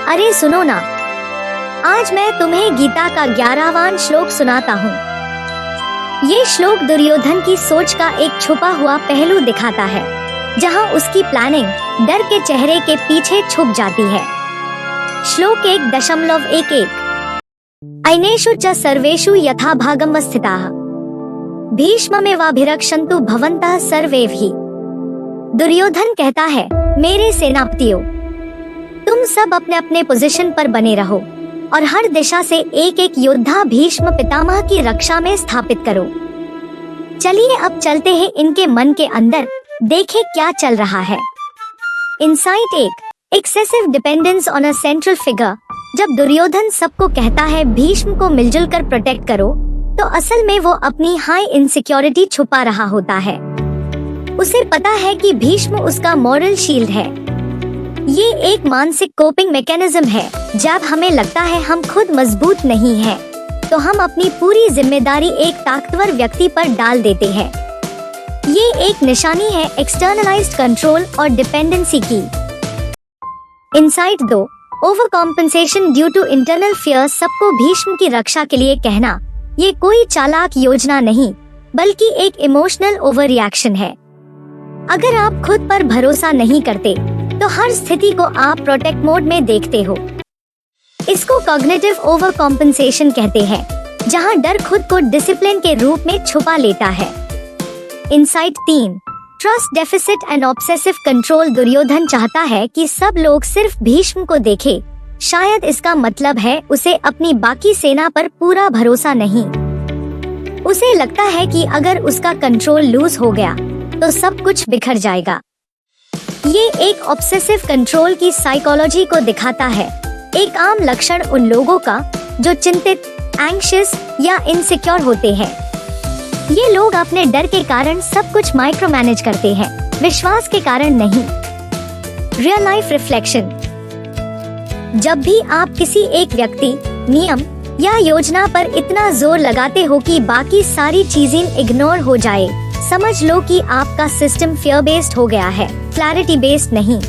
अरे सुनो ना, आज मैं तुम्हें गीता का 11वां श्लोक सुनाता हूँ। ये श्लोक दुर्योधन की सोच का एक छुपा हुआ पहलू दिखाता है, जहाँ उसकी प्लानिंग डर के चेहरे के पीछे छुप जाती है। श्लोक 1.11 अनेषु च सर्वेषु यथा भागम स्थिताः भीष्ममेवाभिरक्षन्तु भवन्तः सर्वेभि। दुर्योधन कहता है, मेरे सेनापतियों, तुम सब अपने अपने पोजीशन पर बने रहो और हर दिशा से एक एक योद्धा भीष्म पितामह की रक्षा में स्थापित करो। चलिए अब चलते हैं इनके मन के अंदर, देखें क्या चल रहा है। Insight 1 excessive dependence on a central figure. जब दुर्योधन सबको कहता है भीष्म को मिलजुल कर प्रोटेक्ट करो, तो असल में वो अपनी हाई इनसिक्योरिटी छुपा रहा होता है। उसे पता है कि भीष्म उसका मॉरल शील्ड है। ये एक मानसिक कोपिंग मैकेनिज्म है। जब हमें लगता है हम खुद मजबूत नहीं हैं, तो हम अपनी पूरी जिम्मेदारी एक ताकतवर व्यक्ति पर डाल देते हैं। ये एक निशानी है एक्सटर्नलाइज्ड कंट्रोल और डिपेंडेंसी की। Insight 2 over compensation due to internal fear. सबको भीष्म की रक्षा के लिए कहना ये कोई चालाक योजना नहीं, बल्कि एक इमोशनल ओवर रिएक्शन है। अगर आप खुद पर भरोसा नहीं करते, तो हर स्थिति को आप प्रोटेक्ट मोड में देखते हो। इसको कॉग्निटिव ओवर कॉम्पेंसेशन कहते हैं, जहां डर खुद को डिसिप्लिन के रूप में छुपा लेता है। Insight 3 trust deficit and obsessive control. Duryodhan चाहता है कि सब लोग सिर्फ भीष्म को देखें। शायद इसका मतलब है उसे अपनी बाकी सेना पर पूरा भरोसा नहीं। उसे लगता है कि अगर उसका कंट्रोल लूज हो गया, तो सब कुछ बिखर जाएगा। ये एक ऑब्सेसिव कंट्रोल की साइकोलॉजी को दिखाता है, एक आम लक्षण उन लोगों का जो चिंतित, एंग्शियस या इनसिक्योर होते हैं। ये लोग अपने डर के कारण सब कुछ माइक्रो मैनेज करते हैं, विश्वास के कारण नहीं। Real life reflection. जब भी आप किसी एक व्यक्ति, नियम या योजना पर इतना जोर लगाते हो कि बाकी सारी चीजें इग्नोर हो जाए, समझ लो कि आपका सिस्टम फियर बेस्ड हो गया है, क्लैरिटी बेस्ड नहीं।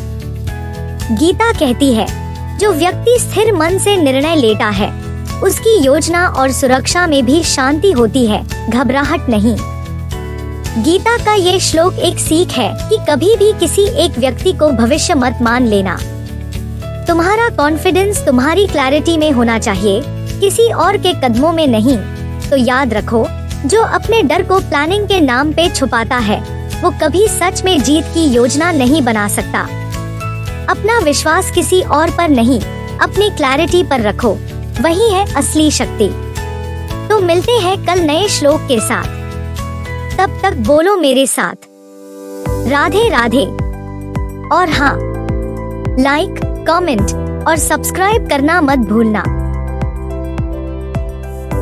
गीता कहती है, जो व्यक्ति स्थिर मन से निर्णय लेता है, उसकी योजना और सुरक्षा में भी शांति होती है, घबराहट नहीं। गीता का ये श्लोक एक सीख है कि कभी भी किसी एक व्यक्ति को भविष्य मत मान लेना। तुम्हारा कॉन्फिडेंस तुम्हारी क्लैरिटी में होना चाहिए, किसी और के कदमों में नहीं। तो याद रखो, जो अपने डर को प्लानिंग के नाम पे छुपाता है, वो कभी सच में जीत की योजना नहीं बना सकता। अपना विश्वास किसी और पर नहीं, अपनी क्लैरिटी पर रखो, वही है असली शक्ति। तो मिलते हैं कल नए श्लोक के साथ। तब तक बोलो मेरे साथ, राधे राधे। और हाँ, लाइक, कमेंट और सब्सक्राइब करना मत भूलना।